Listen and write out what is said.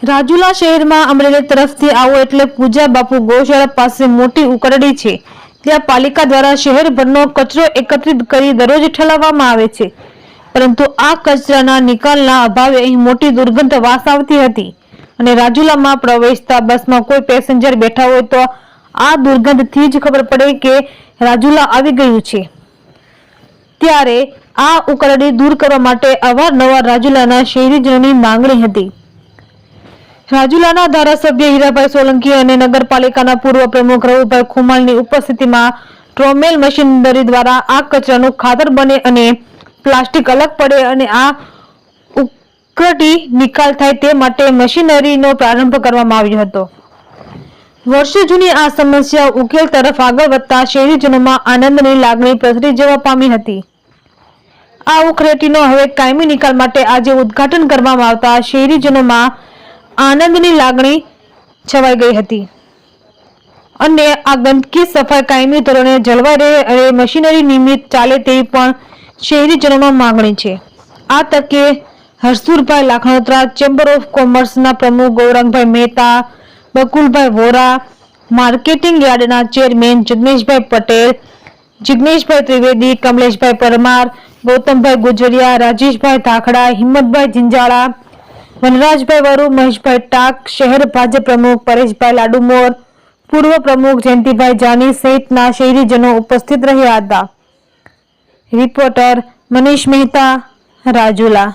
રાજુલા શહેરમાં અમરેલી તરફથી આવો એટલે પૂજા બાપુ ગૌશાળા પાસે મોટી ઉકરડી છે। ત્યાં પાલિકા દ્વારા શહેરભરનો કચરો એકત્રિત કરી દરરોજ ઠલાવવામાં આવે છે, પરંતુ આ કચરાના નિકાલના અભાવે અહીં મોટી દુર્ગંધ વાસ આવતી હતી અને રાજુલામાં પ્રવેશતા બસમાં કોઈ પેસેન્જર બેઠા હોય તો આ દુર્ગંધથી જ ખબર પડે કે રાજુલા આવી ગયું છે। ત્યારે આ ઉકરડી દૂર કરવા માટે અવારનવાર રાજુલાના શહેરીજનોની માંગણી હતી। રાજુલાના ધારાસભ્ય હીરાભાઈ સોલંકી અને નગરપાલિકાના પૂર્વ પ્રમુખ રવુભાઈ ખુમાલની ઉપસ્થિતિમાં ટ્રોમેલ મશીનરી દ્વારા આ કચરાનું ખાતર બને અને પ્લાસ્ટિક અલગ પડે અને આ ઉકરડી નિકાલ થાય તે માટે મશીનરીનો પ્રારંભ કરવામાં આવ્યો હતો। વર્ષો જૂની આ સમસ્યા ઉકેલ તરફ આગળ વધતા શહેરીજનોમાં આનંદની લાગણી પ્રસરી જવા પામી હતી। આ ઉકરડીનો હવે કાયમી નિકાલ માટે આજે ઉદ્ઘાટન કરવામાં આવતા શહેરીજનોમાં આનંદની લાગણી છવાઈ ગઈ હતી અને આ ગંદકી સફાઈ કાયમી ધોરણે જળવાઈ રહે અને મશીનરી નિયમિત ચાલે તેવી પણ શહેરીજનોમાં માંગણી છે। આ તકે હરસુરભાઈ લાખણોત્રા, ચેમ્બર ઓફ કોમર્સના પ્રમુખ ગૌરંગભાઈ મહેતા, બકુલભાઈ વોરા, માર્કેટિંગ યાર્ડના ચેરમેન જિગ્નેશભાઈ પટેલ, જિગ્નેશભાઈ ત્રિવેદી, કમલેશભાઈ પરમાર, ગૌતમભાઈ ગુજરિયા, રાજેશભાઈ ધાખડા, હિંમતભાઈ જિંજાળા, વનરાજભાઈ વરુ, મહેશભાઈ ટાક, શહેર ભાજપ પ્રમુખ પરેશભાઈ લાડુમોર, પૂર્વ પ્રમુખ જયંતિભાઈ જાની સહિતના શહેરીજનો ઉપસ્થિત રહ્યા હતા। રિપોર્ટર મનીષ મહેતા, રાજુલા।